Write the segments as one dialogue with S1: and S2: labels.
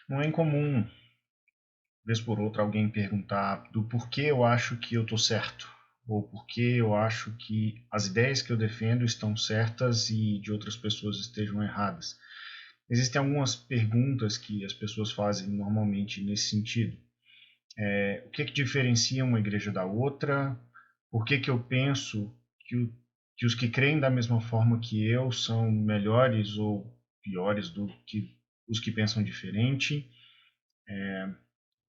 S1: Não é incomum, vez por outra, alguém perguntar do porquê eu acho que eu estou certo, ou porquê eu acho que as ideias que eu defendo estão certas e de outras pessoas estejam erradas. Existem algumas perguntas que as pessoas fazem normalmente nesse sentido. O que diferencia uma igreja da outra? Por que eu penso que os que creem da mesma forma que eu são melhores ou piores do que os que pensam diferente?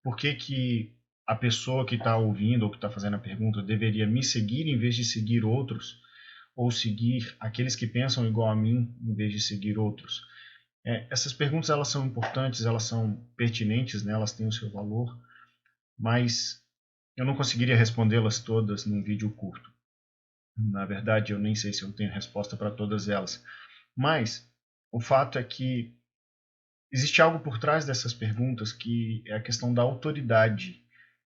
S1: Por que a pessoa que está ouvindo ou que está fazendo a pergunta deveria me seguir em vez de seguir outros? Ou seguir aqueles que pensam igual a mim em vez de seguir outros? Essas perguntas elas são importantes, elas são pertinentes, né? Elas têm o seu valor, mas eu não conseguiria respondê-las todas num vídeo curto. Na verdade, eu nem sei se eu tenho resposta para todas elas. Mas o fato é que existe algo por trás dessas perguntas que é a questão da autoridade.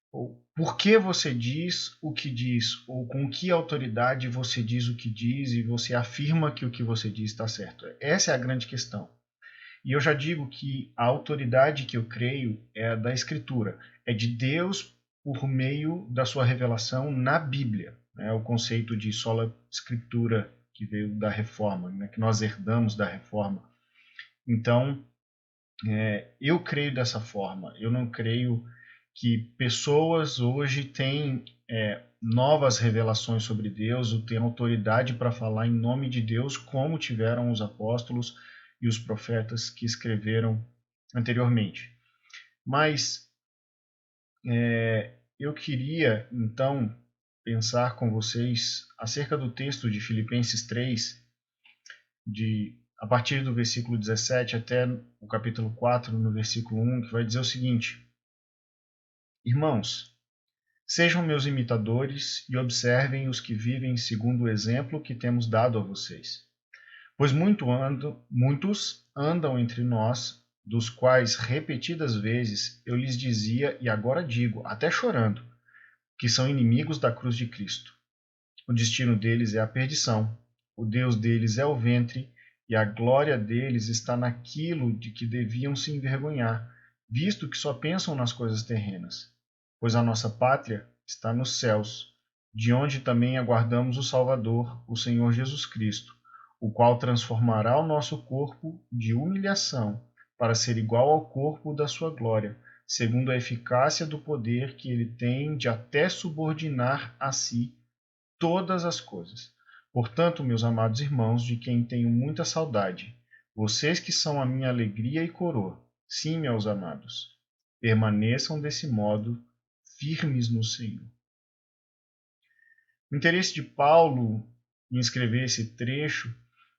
S1: Ou por que você diz o que diz? Ou com que autoridade você diz o que diz e você afirma que o que você diz está certo? Essa é a grande questão. E eu já digo que a autoridade que eu creio é a da Escritura, é de Deus por meio da sua revelação na Bíblia. É o conceito de sola Escritura que veio da Reforma, né, que nós herdamos da Reforma. Então, eu creio dessa forma. Eu não creio que pessoas hoje têm novas revelações sobre Deus, ou têm autoridade para falar em nome de Deus, como tiveram os apóstolos e os profetas que escreveram anteriormente. Mas eu queria, então, pensar com vocês acerca do texto de Filipenses 3, a partir do versículo 17 até o capítulo 4, no versículo 1, que vai dizer o seguinte: Irmãos, sejam meus imitadores e observem os que vivem segundo o exemplo que temos dado a vocês. Pois muitos andam entre nós, dos quais repetidas vezes eu lhes dizia e agora digo, até chorando, que são inimigos da cruz de Cristo. O destino deles é a perdição, o Deus deles é o ventre, e a glória deles está naquilo de que deviam se envergonhar, visto que só pensam nas coisas terrenas. Pois a nossa pátria está nos céus, de onde também aguardamos o Salvador, o Senhor Jesus Cristo, o qual transformará o nosso corpo de humilhação para ser igual ao corpo da sua glória, segundo a eficácia do poder que ele tem de até subordinar a si todas as coisas. Portanto, meus amados irmãos, de quem tenho muita saudade, vocês que são a minha alegria e coroa, sim, meus amados, permaneçam desse modo firmes no Senhor. O interesse de Paulo em escrever esse trecho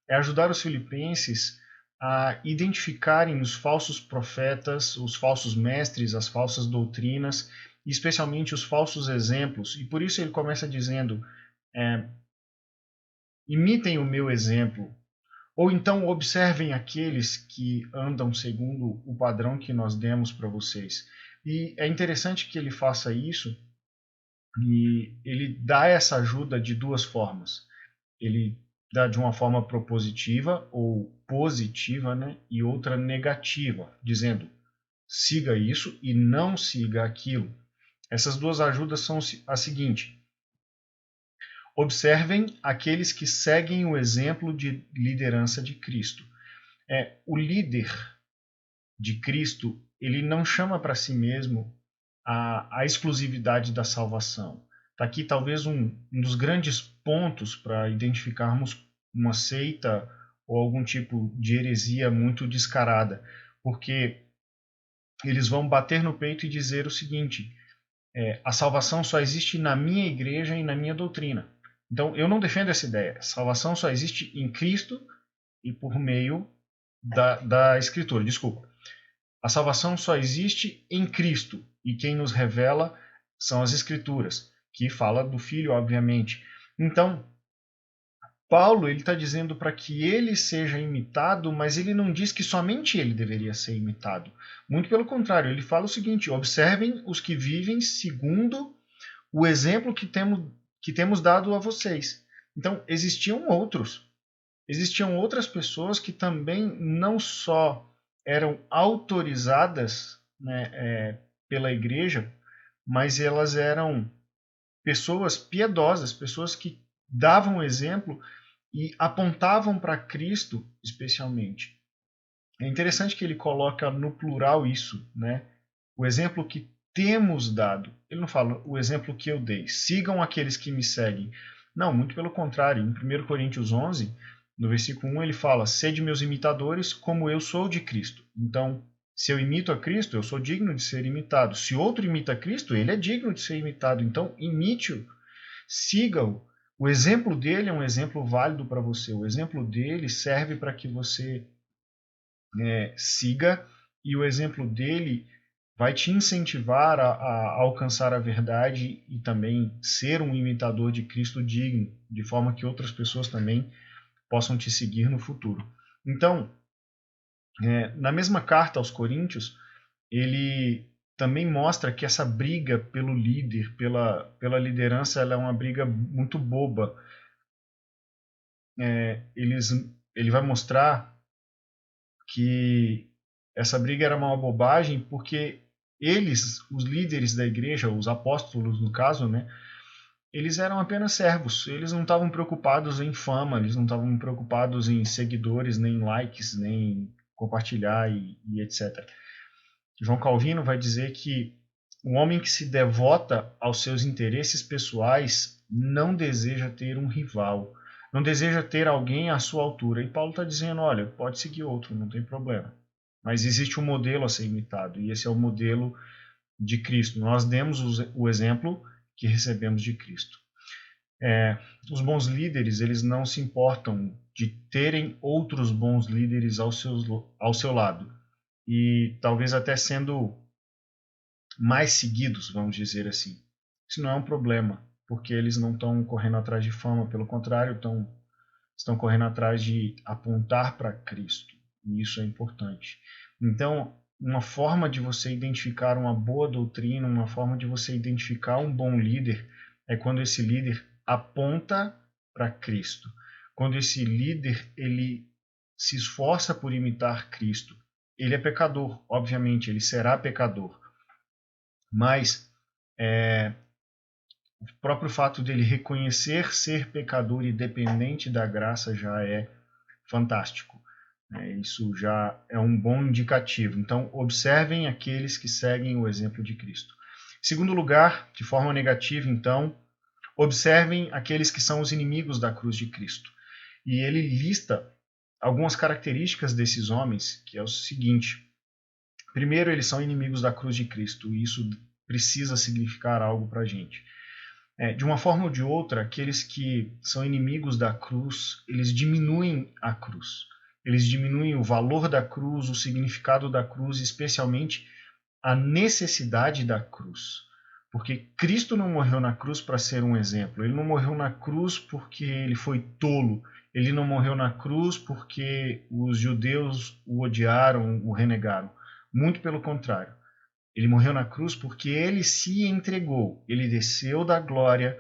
S1: é ajudar os filipenses a identificarem os falsos profetas, os falsos mestres, as falsas doutrinas, e especialmente os falsos exemplos. E por isso ele começa dizendo: imitem o meu exemplo, ou então observem aqueles que andam segundo o padrão que nós demos para vocês. E é interessante que ele faça isso e ele dá essa ajuda de duas formas. Ele dá de uma forma propositiva ou positiva, né, e outra negativa, dizendo siga isso e não siga aquilo. Essas duas ajudas são a seguinte: observem aqueles que seguem o exemplo de liderança de Cristo. O líder de Cristo, ele não chama para si mesmo a exclusividade da salvação. Está aqui talvez um dos grandes pontos para identificarmos uma seita ou algum tipo de heresia muito descarada, porque eles vão bater no peito e dizer o seguinte: a salvação só existe na minha igreja e na minha doutrina. Então, eu não defendo essa ideia. A salvação só existe em Cristo e por meio da Escritura. Desculpa. A salvação só existe em Cristo e quem nos revela são as Escrituras, que fala do Filho, obviamente. Então, Paulo ele está dizendo para que ele seja imitado, mas ele não diz que somente ele deveria ser imitado. Muito pelo contrário, ele fala o seguinte: observem os que vivem segundo o exemplo que temos dado a vocês. Então, existiam outras pessoas que também não só eram autorizadas, né, pela igreja, mas elas eram pessoas piedosas, pessoas que davam exemplo e apontavam para Cristo especialmente. É interessante que ele coloca no plural isso, né? O exemplo que temos dado. Ele não fala o exemplo que eu dei. Sigam aqueles que me seguem. Não, muito pelo contrário. Em 1 Coríntios 11, no versículo 1, ele fala: sede meus imitadores como eu sou de Cristo. Então, se eu imito a Cristo, eu sou digno de ser imitado. Se outro imita Cristo, ele é digno de ser imitado. Então, imite-o, siga-o. O exemplo dele é um exemplo válido para você. O exemplo dele serve para que você siga, e o exemplo dele vai te incentivar a alcançar a verdade e também ser um imitador de Cristo digno, de forma que outras pessoas também possam te seguir no futuro. Então, na mesma carta aos Coríntios, ele também mostra que essa briga pelo líder, pela liderança, ela é uma briga muito boba. Ele vai mostrar que essa briga era uma bobagem porque eles, os líderes da igreja, os apóstolos no caso, né, eles eram apenas servos, eles não estavam preocupados em fama, eles não estavam preocupados em seguidores, nem likes, nem compartilhar e etc. João Calvino vai dizer que o homem que se devota aos seus interesses pessoais não deseja ter um rival, não deseja ter alguém à sua altura. E Paulo está dizendo, olha, pode seguir outro, não tem problema. Mas existe um modelo a ser imitado, e esse é o modelo de Cristo. Nós demos o exemplo que recebemos de Cristo. Os bons líderes, eles não se importam de terem outros bons líderes ao seu lado. E talvez até sendo mais seguidos, vamos dizer assim. Isso não é um problema, porque eles não estão correndo atrás de fama, pelo contrário, estão correndo atrás de apontar para Cristo, e isso é importante. Então, uma forma de você identificar uma boa doutrina, uma forma de você identificar um bom líder, é quando esse líder aponta para Cristo. Quando esse líder ele se esforça por imitar Cristo. Ele é pecador, obviamente, ele será pecador, mas o próprio fato dele reconhecer ser pecador e dependente da graça já é fantástico. Isso já é um bom indicativo. Então, observem aqueles que seguem o exemplo de Cristo. Em segundo lugar, de forma negativa, então, observem aqueles que são os inimigos da cruz de Cristo. E ele lista algumas características desses homens, que é o seguinte: primeiro, eles são inimigos da cruz de Cristo, e isso precisa significar algo para a gente. De uma forma ou de outra, aqueles que são inimigos da cruz, eles diminuem a cruz. Eles diminuem o valor da cruz, o significado da cruz, especialmente a necessidade da cruz. Porque Cristo não morreu na cruz para ser um exemplo. Ele não morreu na cruz porque ele foi tolo. Ele não morreu na cruz porque os judeus o odiaram, o renegaram. Muito pelo contrário. Ele morreu na cruz porque ele se entregou. Ele desceu da glória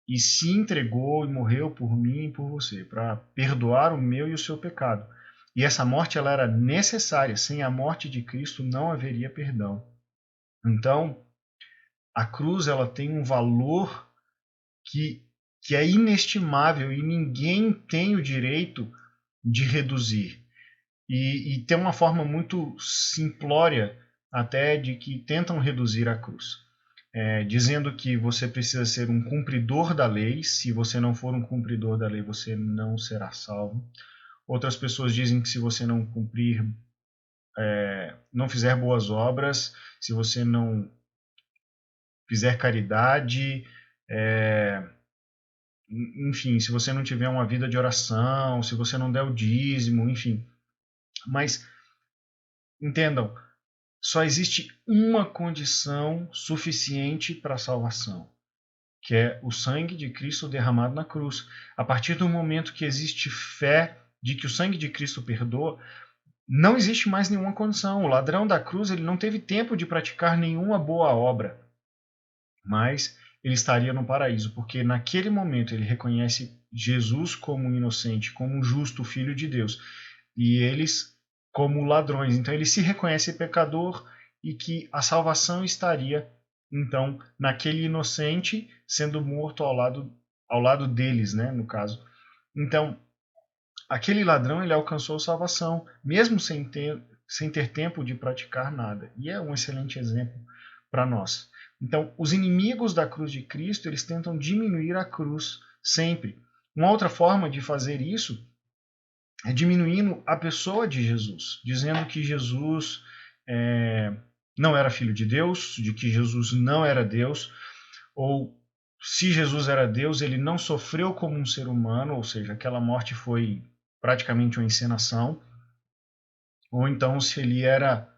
S1: e se entregou e morreu por mim e por você, para perdoar o meu e o seu pecado. E essa morte ela era necessária. Sem a morte de Cristo não haveria perdão. Então, a cruz ela tem um valor que é inestimável e ninguém tem o direito de reduzir. E tem uma forma muito simplória até de que tentam reduzir a cruz, dizendo que você precisa ser um cumpridor da lei. Se você não for um cumpridor da lei, você não será salvo. Outras pessoas dizem que se você não cumprir, não fizer boas obras, se você não fizer caridade, enfim, se você não tiver uma vida de oração, se você não der o dízimo, enfim. Mas entendam, só existe uma condição suficiente para a salvação, que é o sangue de Cristo derramado na cruz. A partir do momento que existe fé de que o sangue de Cristo perdoa, não existe mais nenhuma condição. O ladrão da cruz ele não teve tempo de praticar nenhuma boa obra, mas ele estaria no paraíso, porque naquele momento ele reconhece Jesus como um inocente, como um justo Filho de Deus. E eles como ladrões. Então ele se reconhece pecador e que a salvação estaria, então, naquele inocente sendo morto ao lado deles, né, no caso. Então, aquele ladrão ele alcançou salvação, mesmo sem ter tempo de praticar nada. E é um excelente exemplo para nós. Então, os inimigos da cruz de Cristo, eles tentam diminuir a cruz sempre. Uma outra forma de fazer isso é diminuindo a pessoa de Jesus, dizendo que Jesus não era filho de Deus, de que Jesus não era Deus, ou se Jesus era Deus, ele não sofreu como um ser humano, ou seja, aquela morte foi praticamente uma encenação, ou então se ele era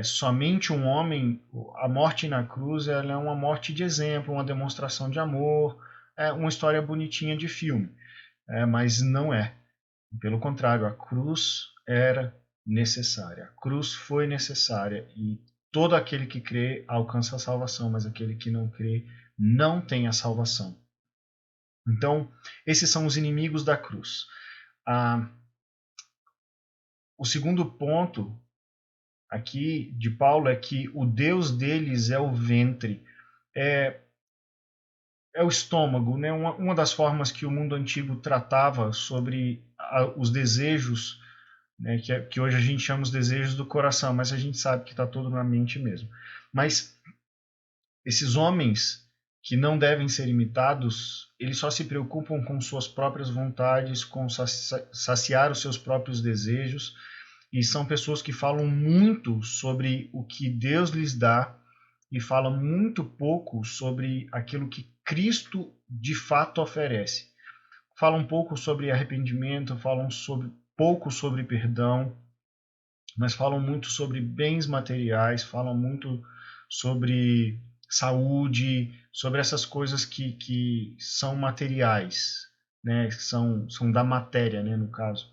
S1: somente um homem, a morte na cruz ela é uma morte de exemplo, uma demonstração de amor, uma história bonitinha de filme, mas não é. Pelo contrário, a cruz era necessária, a cruz foi necessária e todo aquele que crê alcança a salvação, mas aquele que não crê não tem a salvação. Então, esses são os inimigos da cruz. O segundo ponto aqui de Paulo é que o Deus deles é o ventre, é o estômago, né? Uma das formas que o mundo antigo tratava sobre os desejos, né? Que hoje a gente chama os desejos do coração, mas a gente sabe que está tudo na mente mesmo. Mas esses homens que não devem ser imitados, eles só se preocupam com suas próprias vontades, com saciar os seus próprios desejos, e são pessoas que falam muito sobre o que Deus lhes dá e falam muito pouco sobre aquilo que Cristo de fato oferece. Falam pouco sobre arrependimento, falam pouco sobre perdão, mas falam muito sobre bens materiais, falam muito sobre saúde, sobre essas coisas que são materiais, né? São da matéria, né? No caso,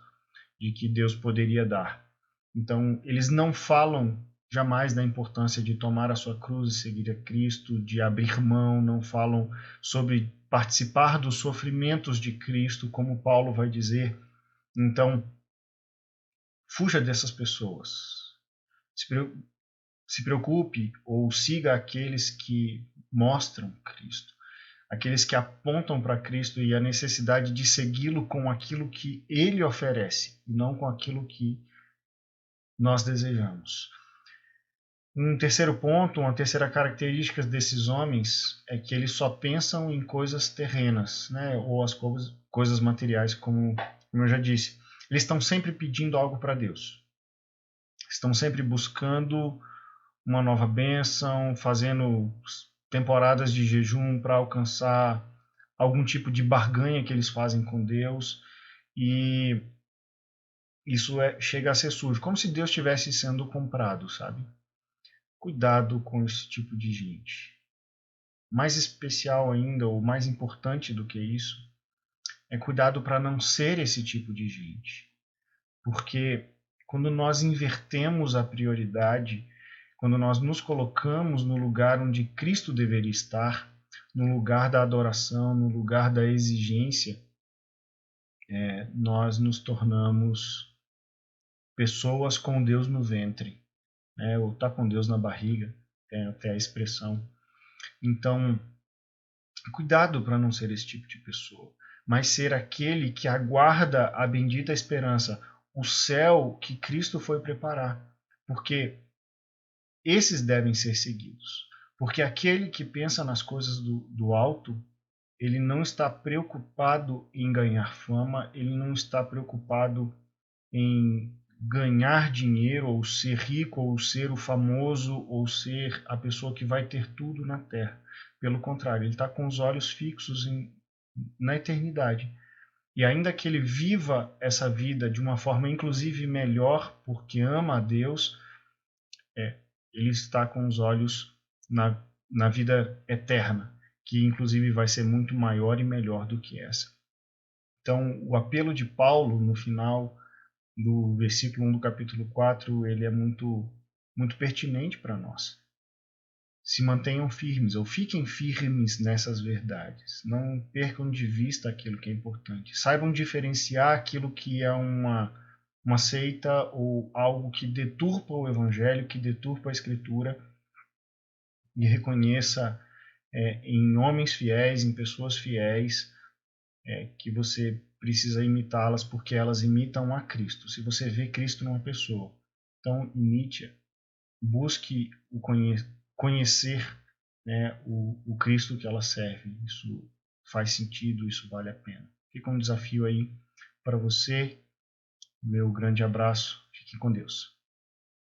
S1: de que Deus poderia dar. Então, eles não falam jamais da importância de tomar a sua cruz e seguir a Cristo, de abrir mão, não falam sobre participar dos sofrimentos de Cristo, como Paulo vai dizer. Então, fuja dessas pessoas. Se preocupe ou siga aqueles que mostram Cristo, aqueles que apontam para Cristo e a necessidade de segui-lo com aquilo que ele oferece, e não com aquilo que nós desejamos. Um terceiro ponto, uma terceira característica desses homens é que eles só pensam em coisas terrenas, né? Ou as coisas materiais, como eu já disse. Eles estão sempre pedindo algo para Deus. Estão sempre buscando uma nova bênção, fazendo temporadas de jejum para alcançar algum tipo de barganha que eles fazem com Deus. E isso chega a ser sujo, como se Deus estivesse sendo comprado, sabe? Cuidado com esse tipo de gente. Mais especial ainda, ou mais importante do que isso, é cuidado para não ser esse tipo de gente. Porque quando nós invertemos a prioridade, quando nós nos colocamos no lugar onde Cristo deveria estar, no lugar da adoração, no lugar da exigência, nós nos tornamos pessoas com Deus no ventre, ou tá com Deus na barriga, tem até a expressão. Então, cuidado para não ser esse tipo de pessoa, mas ser aquele que aguarda a bendita esperança, o céu que Cristo foi preparar, porque esses devem ser seguidos. Porque aquele que pensa nas coisas do alto, ele não está preocupado em ganhar fama, ele não está preocupado em ganhar dinheiro, ou ser rico, ou ser o famoso, ou ser a pessoa que vai ter tudo na terra. Pelo contrário, ele está com os olhos fixos na eternidade. E ainda que ele viva essa vida de uma forma inclusive melhor, porque ama a Deus, ele está com os olhos na vida eterna, que inclusive vai ser muito maior e melhor do que essa. Então, o apelo de Paulo no final do versículo 1 do capítulo 4, ele é muito, muito pertinente para nós. Se mantenham firmes, ou fiquem firmes nessas verdades. Não percam de vista aquilo que é importante. Saibam diferenciar aquilo que é uma uma seita ou algo que deturpa o Evangelho, que deturpa a Escritura, e reconheça em homens fiéis, em pessoas fiéis, que você precisa imitá-las porque elas imitam a Cristo. Se você vê Cristo numa pessoa, então imite-a, busque conhecer, né, o Cristo que ela serve. Isso faz sentido, isso vale a pena. Fica um desafio aí para você. Meu grande abraço. Fique com Deus.